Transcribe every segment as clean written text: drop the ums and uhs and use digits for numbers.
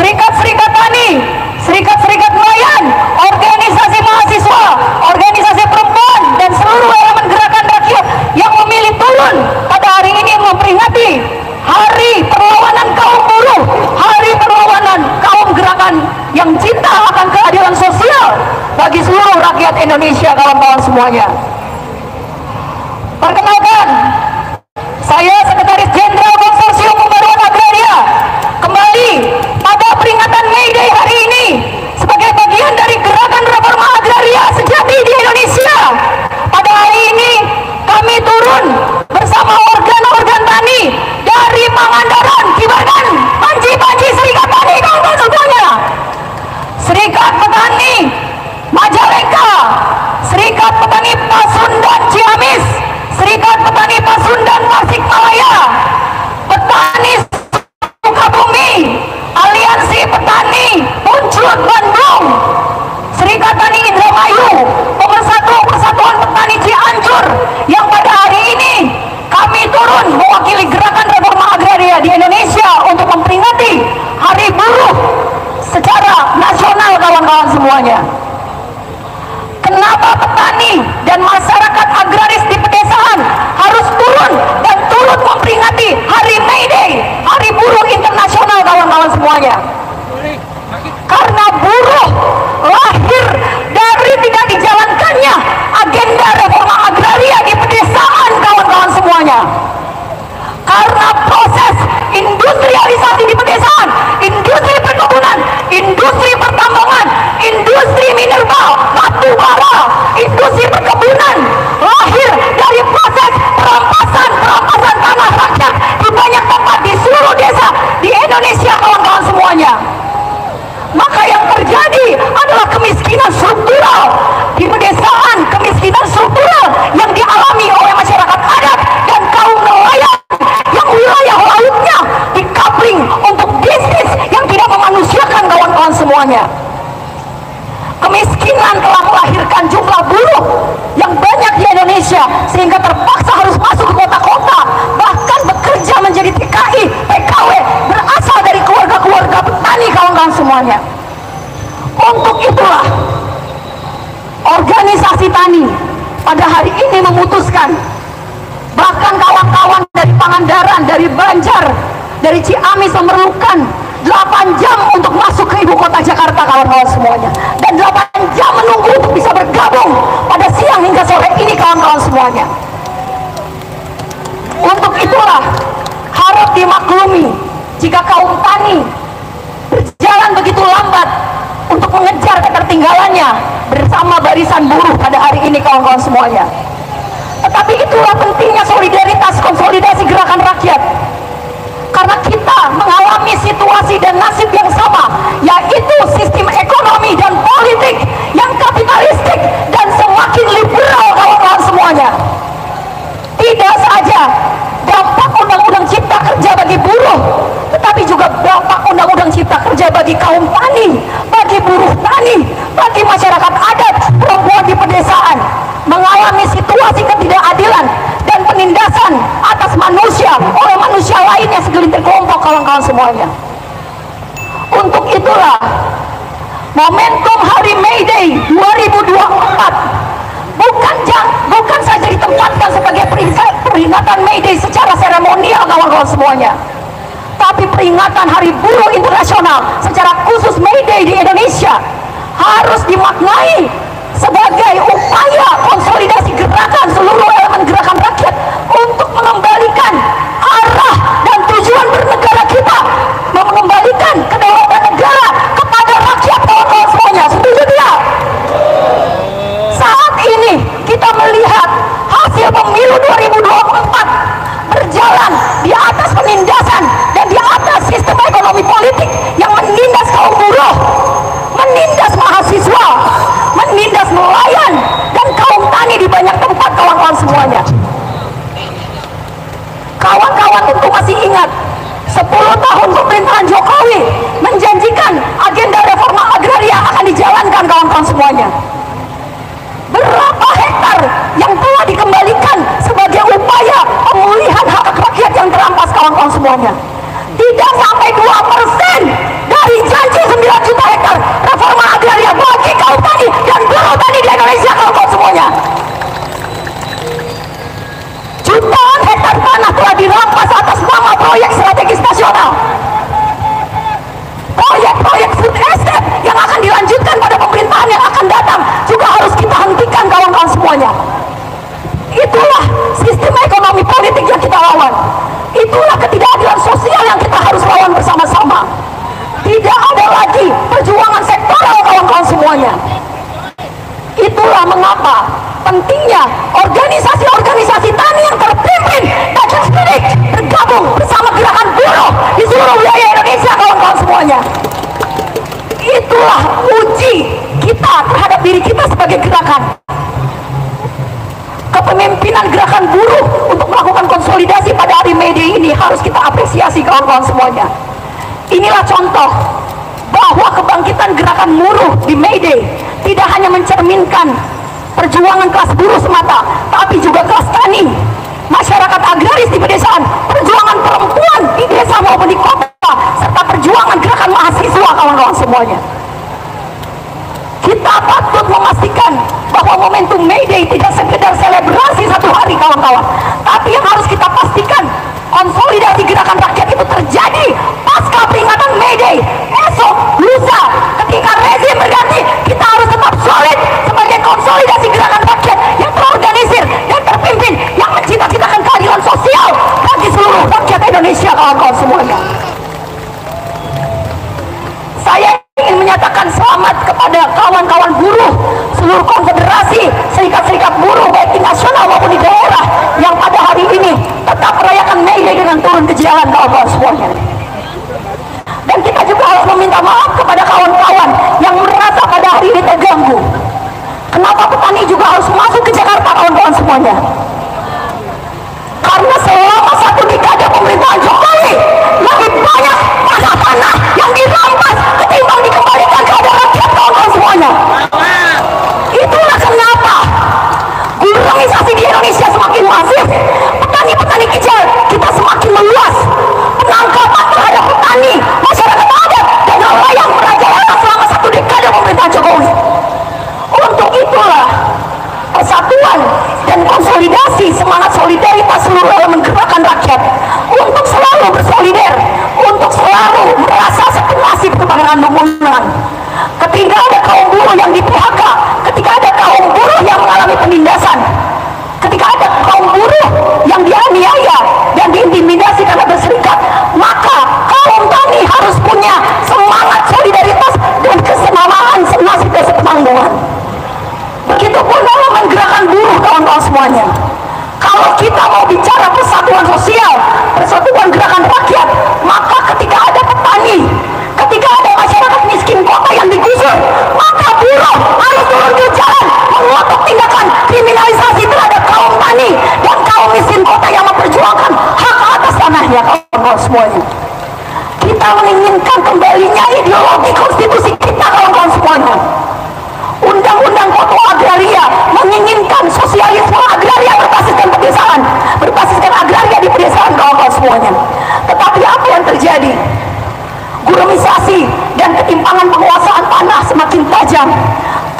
serikat-serikat tani, serikat-serikat nelayan, organisasi mahasiswa, organisasi perempuan, dan seluruh elemen gerakan rakyat yang memilih turun pada hari ini memperingati Hari Perlawanan Kaum Buruh, Hari Perlawanan Kaum Gerakan yang cinta akan keadilan sosial bagi seluruh rakyat Indonesia, kawan-kawan semuanya. Perkenalkan, saya Sekretaris Jenderal Konsorsium Pembaruan Agraria kembali pada peringatan May Day hari ini sebagai bagian dari gerakan reforma agraria sejati di Indonesia. Pada hari ini kami turun bersama organ-organ tani dari Pangandaran, Kibaran, Panji-Panji Serikat Tani, kawan-kawan semuanya, Serikat Petani Majalengka, Serikat Petani Pasundan Ciamis, Serikat Petani Pasundan Tasikmalaya, Petani Sukabumi, Aliansi Petani Puncut Bandung, Serikat Tani Indramayu, Pemersatu Persatuan Petani Cianjur, yang pada hari ini kami turun mewakili gerakan reforma agraria di Indonesia untuk memperingati Hari Buruh secara nasional, kawan-kawan semuanya. Kenapa petani dan masyarakat agraris di pedesaan harus turun dan turut memperingati Hari May Day, Hari Buruh Internasional, kawan-kawan semuanya? Karena buruh lahir dari tidak dijalankannya agenda reforma agraria di pedesaan, kawan-kawan semuanya. Karena proses industrialisasi di pedesaan, industri perkebunan, industri pertambangan, industri mineral, batu bara, industri perkebunan lahir dari proses perampasan tanah rakyat di banyak tempat di seluruh desa di Indonesia, kawan-kawan semuanya. Maka yang terjadi adalah kemiskinan struktural di pedesaan, kemiskinan struktural yang dialami oleh masyarakat adat dan kaum nelayan yang wilayah lautnya dikapling untuk bisnis yang tidak memanusiakan, kawan-kawan semuanya. Kemiskinan telah melahirkan jumlah buruh yang banyak di Indonesia sehingga terpaksa harus masuk ke kota-kota, bahkan bekerja menjadi TKI, PKW berasal dari keluarga-keluarga petani, kawan-kawan semuanya. Untuk itulah organisasi tani pada hari ini memutuskan, bahkan kawan-kawan dari Pangandaran, dari Banjar, dari Ciamis memerlukan 8 jam untuk masuk ke ibu kota Jakarta, kawan-kawan semuanya, dan 8 jam menunggu untuk bisa bergabung pada siang hingga sore ini, kawan-kawan semuanya. Untuk itulah harap dimaklumi jika kaum tani berjalan begitu lambat untuk mengejar ketertinggalannya bersama barisan buruh pada hari ini, kawan-kawan semuanya. Tetapi itulah pentingnya solidaritas, konsolidasi gerakan rakyat, karena kita mengalami situasi dan nasib yang sama, yaitu sistem ekonomi dan politik yang kapitalistik dan semakin liberal, kawan-kawan semuanya. Tidak saja dampak undang-undang cipta kerja bagi buruh, tetapi juga dampak undang-undang cipta kerja bagi kaum tani, bagi buruh tani, bagi masyarakat adat, perempuan di pedesaan, mengalami situasi ketidakadilan dan penindasan atas manusia oleh manusia lainnya segelintir kelompok, kawan-kawan semuanya. Untuk itulah momentum Hari May Day 2024 bukan saja ditempatkan sebagai peringatan May Day secara seremonial, kawan-kawan semuanya, tapi peringatan Hari Buruh Internasional secara khusus May Day di Indonesia harus dimaknai sebagai upaya konsolidasi gerakan seluruh elemen gerakan rakyat untuk mengembalikan arah dan tujuan bernegara kita, mengembalikan kedaulatan negara kepada rakyat, kawan-kawan semuanya. Setuju tidak? Saat ini kita melihat hasil pemilu 2024 berjalan di atas penindasan dan di atas sistem ekonomi politik yang menindas kaum buruh, menindas mahasiswa, menindas nelayan dan kaum tani di banyak tempat, kawan-kawan semuanya. Kawan-kawan tentu masih ingat 10 tahun pemerintahan Jokowi menjanjikan agenda reforma agraria akan dijalankan, kawan-kawan semuanya. Berapa hektar yang telah dikembalikan sebagai upaya pemulihan hak rakyat yang terampas, kawan-kawan semuanya? Tidak sampai 2% dari janji reforma agraria bagi kaum tani dan buruh tani di Indonesia, kawan-kawan semuanya. Jutaan hektar tanah telah dirampas atas nama proyek strategis nasional, proyek-proyek food estate yang akan dilanjutkan pada pemerintahan yang akan datang juga harus kita hentikan, kawan-kawan semuanya. Itulah sistem ekonomi politik yang kita lawan, itulah ketidakadilan sosial yang kita harus lawan bersama-sama. Tidak ada lagi perjuangan sektoral, kawan-kawan semuanya. Itulah mengapa pentingnya organisasi-organisasi tani yang terpimpin dan spirit bergabung bersama gerakan buruh di seluruh wilayah Indonesia, kawan-kawan semuanya. Itulah uji kita terhadap diri kita sebagai gerakan. Kepemimpinan gerakan buruh untuk melakukan konsolidasi pada hari May Day ini harus kita apresiasi, kawan-kawan semuanya. Inilah contoh bahwa kebangkitan gerakan buruh di May Day tidak hanya mencerminkan perjuangan kelas buruh semata, tapi juga kelas tani, masyarakat agraris di pedesaan, perjuangan perempuan di desa maupun di kota, serta perjuangan gerakan mahasiswa, kawan-kawan semuanya. Kita patut memastikan bahwa momentum May Day tidak sekedar selebrasi satu hari, kawan-kawan, tapi yang harus kita pastikan konsolidasi gerakan rakyat itu terjadi pasca peringatan May Day. Esok, lusa, ketika rezim berganti, kita harus tetap solid sebagai konsolidasi gerakan rakyat yang terorganisir dan terpimpin, yang mencita-citakan keadilan sosial bagi seluruh rakyat Indonesia, kawan-kawan semuanya. Saya ingin menyatakan selamat kepada kawan-kawan buruh, seluruh konfederasi, serikat-serikat buruh baik di nasional maupun di daerah yang pada hari ini tetap merayakan May Day dengan turun ke jalan, kawan-kawan semuanya. Dan kita juga harus meminta maaf kepada kawan-kawan yang merasa pada hari ini terganggu. Kenapa petani juga harus masuk ke Jakarta, kawan-kawan semuanya? Karena selama satu dekade pemerintahan Jokowi, lebih banyak tanah-tanah yang dirampas ketimbang dikembalikan kepada rakyat, kawan-kawan semuanya. Itulah kenapa guramisasi di Indonesia semakin masif, petani-petani kecil kita semakin meluas, penangkapan terhadap petani, masyarakat adat dan nelayan merajalela selama satu dekade pemerintahan Jokowi. Untuk itulah persatuan dan konsolidasi semangat solidaritas seluruh elemen gerakan rakyat untuk selalu bersolider, untuk selalu merasa satu nasib kemenangan memenang. Ketika ada kaum buruh yang di PHK, ketika ada kaum buruh yang mengalami penindasan, ketika ada kaum buruh yang dianiaya dan diintimidasi karena berserikat, maka kaum tani harus punya semangat solidaritas dan kesenamaan senasib dan sepenanggungan. Begitupun dalam gerakan buruh, kawan-kawan semuanya. Kalau kita mau bicara persatuan sosial, persatuan gerakan rakyat, maka ketika ada petani, ketika ada masyarakat miskin kota yang digusur, maka buruh harus turun ke jalan mengotok tindakan kriminalisasi terhadap kaum tani dan kaum miskin kota yang memperjuangkan hak atas tanahnya, kawan-kawan semuanya. Kita menginginkan kembalinya ideologi konstitusi kita, kawan-kawan semuanya. Undang-undang pokok agraria menginginkan sosialisme agraria berbasiskan pedesaan, berbasiskan agraria di pedesaan, kawan-kawan semuanya. Tetapi apa yang terjadi? Guramisasi dan ketimpangan penguasaan tanah semakin tajam.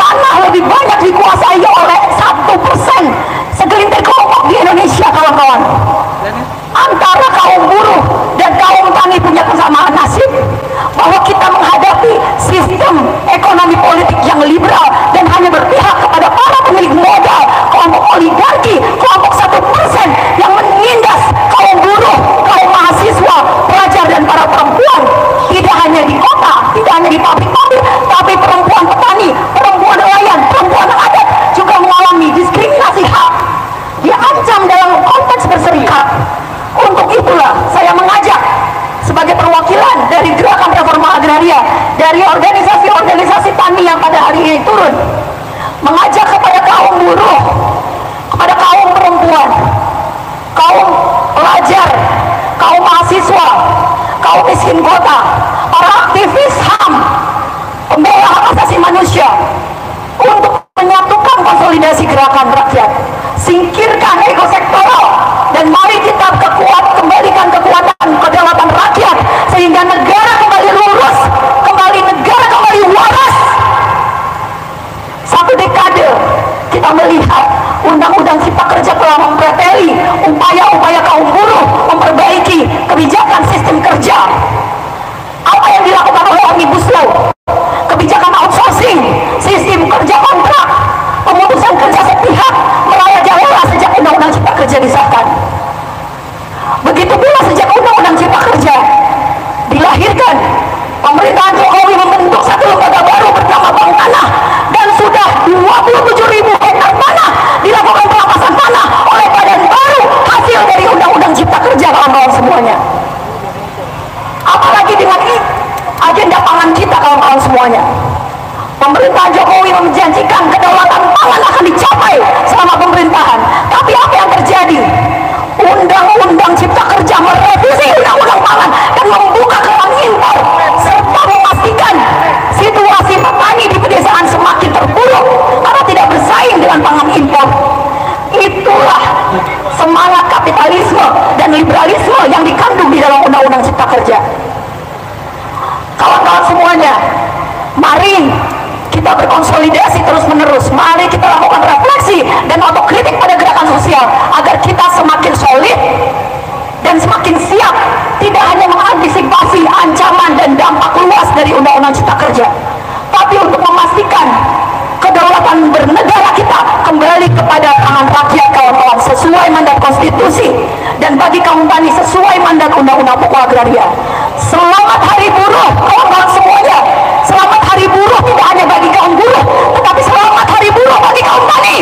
Tanah lebih banyak dikuasai oleh 1% segelintir kelompok di Indonesia, kawan-kawan. Antara kaum buruh dan kaum tani punya kesamaan nasib, bahwa kita menghadapi sistem ekonomi politik yang liberal dan hanya berpihak kepada para pemilik modal, kelompok oligarki, kelompok 1% yang menindas kaum buruh, kaum mahasiswa, pelajar dan para perempuan. Tidak hanya di kota, tidak hanya di pabrik-pabrik, tapi perempuan petani, perempuan nelayan, perempuan adat juga mengalami diskriminasi hak, diancam dalam konteks berserikat. Untuk itulah saya mengajak sebagai perwakilan dari gerakan reforma agraria, dari organisasi-organisasi tani yang pada hari ini turun, mengajak kepada kaum buruh, kepada kaum perempuan, kaum pelajar, kaum mahasiswa, kaum miskin kota, para aktivis HAM, pembela hak asasi manusia, untuk menyatukan konsolidasi gerakan rakyat, singkirkan ego sektoral, dan mari kita kembalikan kekuatan kedaulatan rakyat sehingga negara kembali lurus, negara kembali waras, agenda pangan kita, kawan-kawan semuanya. Pemerintah Jokowi menjanjikan kedaulatan pangan akan dicapai selama pemerintahan, tapi apa yang terjadi? Undang-undang Cipta Kerja merevisi undang-undang pangan dan membuka keran impor serta memastikan situasi petani di pedesaan semakin terpuruk karena tidak bersaing dengan pangan impor. Itulah semangat kapitalisme dan liberalisme yang dikandung di dalam undang-undang Cipta Kerja. Kawan-kawan semuanya, mari kita berkonsolidasi terus-menerus. Mari kita lakukan refleksi dan otokritik pada gerakan sosial agar kita semakin solid dan semakin siap, tidak hanya mengantisipasi ancaman dan dampak luas dari undang-undang Cipta Kerja, tapi untuk memastikan kedaulatan bernegara kita kembali kepada tangan rakyat, kawan-kawan, sesuai mandat konstitusi, dan bagi kaum tani sesuai mandat undang-undang pokok agraria. Selamat Hari Buruh, kawan-kawan semuanya. Selamat Hari Buruh tidak hanya bagi kaum buruh, tetapi selamat Hari Buruh bagi kaum tani.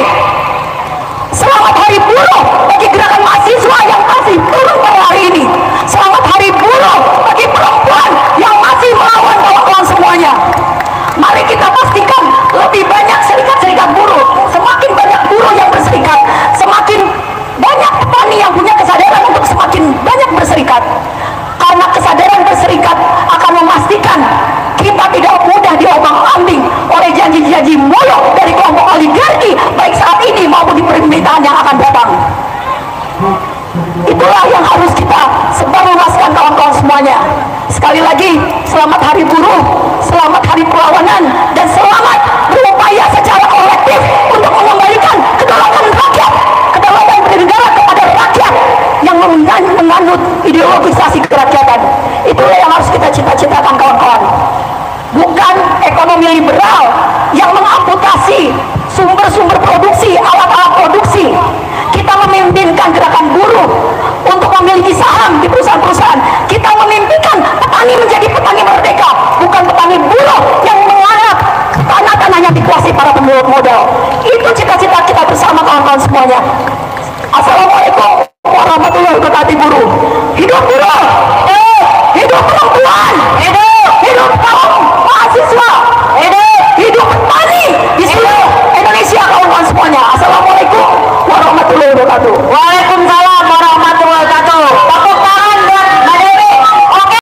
Selamat Hari Buruh bagi gerakan mahasiswa yang masih turun pada hari ini. Selamat Hari Buruh bagi perempuan yang masih melawan, kawan-kawan semuanya. Mari kita pastikan lebih banyak serikat-serikat buruh. Semakin banyak buruh yang berserikat, semakin banyak petani yang punya kesadaran untuk semakin banyak berserikat. Karena kesadaran berserikat akan memastikan kita tidak mudah diombang-ambing oleh janji-janji muluk dari kelompok oligarki, baik saat ini maupun di pemerintahan yang akan datang. Itulah yang harus kita sebarluaskan, kawan-kawan semuanya. Sekali lagi, selamat Hari Buruh, selamat Hari Perlawanan, dan selamat berupaya secara kolektif untuk mengembalikan kedaulatan rakyat, kedaulatan bernegara kepada rakyat yang menganut ideologisasi kerakyatan. Itulah yang harus kita cita-citakan, kawan-kawan. Bukan ekonomi liberal yang mengamputasi sumber-sumber produksi, alat-alat produksi. Kita memimpinkan gerakan buruh untuk memiliki saham di perusahaan-perusahaan. Kita memimpikan petani menjadi petani merdeka, bukan petani buruh yang menganggap tanah-tanahnya dikuasai para pemilik modal. Itu cita-cita kita bersama, kawan-kawan semuanya. Assalamualaikum warahmatullahi wabarakatuh. Buruh, hidup buruh.